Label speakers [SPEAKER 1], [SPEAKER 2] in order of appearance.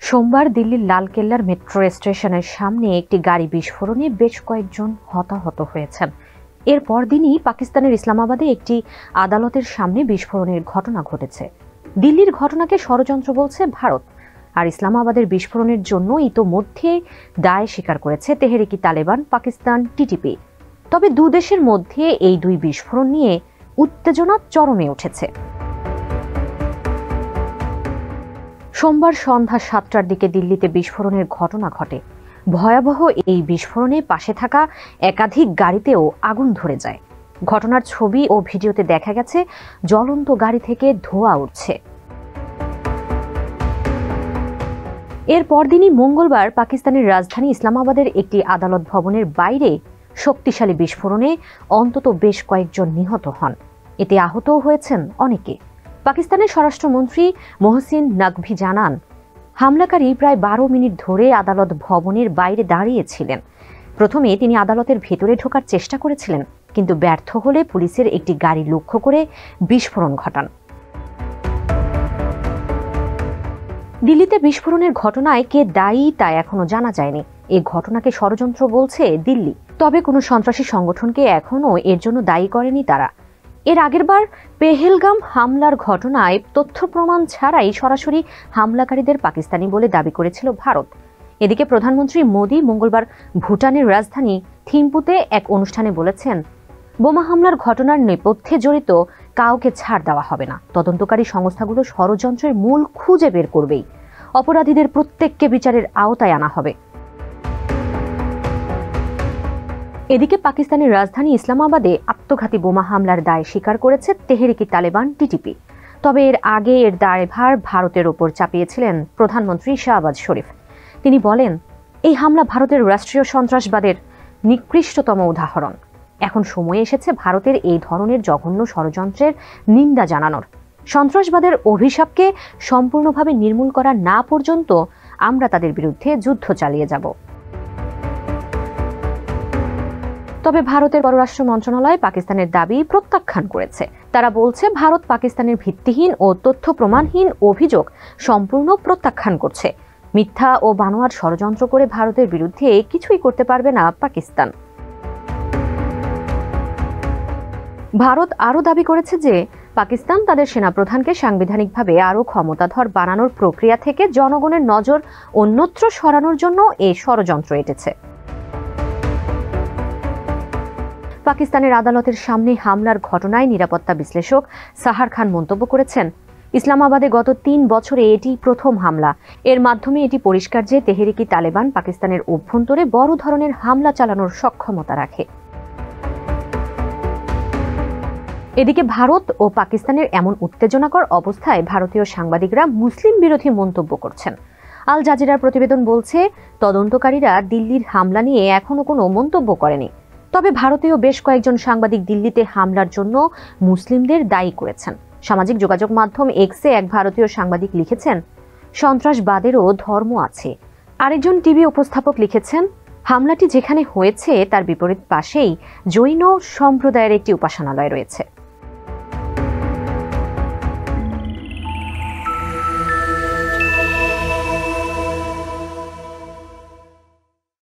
[SPEAKER 1] সোমবার দিল্লির লালকেল্লার মেট্রো স্টেশনের সামনে একটি গাড়ি বিস্ফোরণে বেশ কয়েকজন হতাহত হয়েছেন। এর পরদিনই পাকিস্তানের ইসলামাবাদে একটি আদালতের সামনে বিস্ফোরণের ঘটনা ঘটেছে। দিল্লির ঘটনাকে ষড়যন্ত্র বলছে ভারত, আর ইসলামাবাদের বিস্ফোরণের জন্য ইতোমধ্যে দায় স্বীকার করেছে তেহরিকি তালেবান পাকিস্তান টিটিপি। তবে দুদেশের মধ্যে এই দুই বিস্ফোরণ নিয়ে উত্তেজনা চরমে উঠেছে। সোমবার সন্ধ্যা 7টার দিকে দিল্লিতে বিস্ফোরণের ঘটনা ঘটে। ভয়াবহ এই বিস্ফোরণে পাশে থাকা একাধিক গাড়িতেও আগুন ধরে যায়। ঘটনার ছবি ও ভিডিওতে দেখা গেছে জ্বলন্ত গাড়ি থেকে ধোঁয়া উঠছে। এর পরদিনই মঙ্গলবার পাকিস্তানের রাজধানী ইসলামাবাদের একটি আদালত ভবনের বাইরে শক্তিশালী বিস্ফোরণে অন্তত বেশ কয়েকজন নিহত হন। এতে আহতও হয়েছেন অনেকে। পাকিস্তানের স্বরাষ্ট্রমন্ত্রী মোহসিন নকভি জানান, হামলাকারী প্রায় 12 মিনিট ধরে আদালত ভবনের বাইরে দাঁড়িয়েছিলেন। প্রথমে তিনি আদালতের ভেতরে ঢোকার চেষ্টা করেছিলেন, কিন্তু ব্যর্থ হলে পুলিশের একটি গাড়ি লক্ষ্য করে বিস্ফোরণ ঘটান। দিল্লিতে বিস্ফোরণের ঘটনায় কে দায়ী তা এখনো জানা যায়নি। এই ঘটনাকে ষড়যন্ত্র বলছে দিল্লি, তবে কোনো সন্ত্রাসী সংগঠনকে এখনো এর জন্য দায়ী করেনি তারা। এর আগেরবার পেহেলগাম হামলার ঘটনায় তথ্য প্রমাণ ছাড়াই সরাসরি হামলাকারীদের পাকিস্তানি বলে দাবি করেছিল ভারত। এদিকে প্রধানমন্ত্রী মোদি মঙ্গলবার ভুটানের রাজধানী থিম্পুতে এক অনুষ্ঠানে বলেছেন, বোমা হামলার ঘটনার নেপথ্যে জড়িত কাউকে ছাড় দেওয়া হবে না। তদন্তকারী সংস্থাগুলো ষড়যন্ত্রের মূল খুঁজে বের করবেই। অপরাধীদের প্রত্যেককে বিচারের আওতায় আনা হবে। এদিকে পাকিস্তানের রাজধানী ইসলামাবাদে আত্মঘাতী বোমা হামলার দায় স্বীকার করেছে তেহরিকি তালেবান টিটিপি। তবে এর আগে এর দায়ভার ভারতের ওপর চাপিয়েছিলেন প্রধানমন্ত্রী শাহবাজ শরীফ। তিনি বলেন, এই হামলা ভারতের রাষ্ট্রীয় সন্ত্রাসবাদের নিকৃষ্টতম উদাহরণ। এখন সময় এসেছে ভারতের এই ধরনের জঘন্য ষড়যন্ত্রের নিন্দা জানানোর। সন্ত্রাসবাদের অভিশাপকে সম্পূর্ণভাবে নির্মূল করা না পর্যন্ত আমরা তাদের বিরুদ্ধে যুদ্ধ চালিয়ে যাব। তবে ভারতের পররাষ্ট্র মন্ত্রণালয় পাকিস্তানের দাবি প্রত্যাখ্যান করেছে। তারা বলছে, ভারত পাকিস্তানের ভিত্তিহীন ও তথ্য প্রমাণহীন অভিযোগ সম্পূর্ণ প্রত্যাখ্যান করছে। মিথ্যা ও বানোয়াট ষড়যন্ত্র করে ভারতের বিরুদ্ধে কিছুই করতে পারবে না পাকিস্তান। ভারত আরও দাবি করেছে যে পাকিস্তান তাদের সেনাপ্রধানকে সাংবিধানিকভাবে আরও ক্ষমতাধর বানানোর প্রক্রিয়া থেকে জনগণের নজর অন্যত্র সরানোর জন্য এই ষড়যন্ত্র এঁটেছে। পাকিস্তানের আদালতের সামনে হামলার ঘটনায় নিরাপত্তা বিশ্লেষক সাহার খান মন্তব্য করেছেন, ইসলামাবাদে গত 3 বছরে এটি প্রথম হামলা। এর মাধ্যমে এটি পরিষ্কার যে তেহরিকি তালেবান পাকিস্তানের অভ্যন্তরে বড় ধরনের হামলা চালানোর সক্ষমতা রাখে। এদিকে ভারত ও পাকিস্তানের এমন উত্তেজনাকর অবস্থায় ভারতীয় সাংবাদিকরা মুসলিম বিরোধী মন্তব্য করছেন। আল জাজিরার প্রতিবেদন বলছে, তদন্তকারীরা দিল্লির হামলা নিয়ে এখনো কোনো মন্তব্য করেনি। তবে ভারতীয় বেশ কয়েকজন সাংবাদিক দিল্লিতে হামলার জন্য মুসলিমদের দায়ী করেছেন। সামাজিক যোগাযোগ মাধ্যম এক্সে এক ভারতীয় সাংবাদিক লিখেছেন, সন্ত্রাসবাদেরও ধর্ম আছে। আরেকজন টিভি উপস্থাপক লিখেছেন, হামলাটি যেখানে হয়েছে তার বিপরীত পাশেই জৈন সম্প্রদায়ের একটি উপাসনালয় রয়েছে।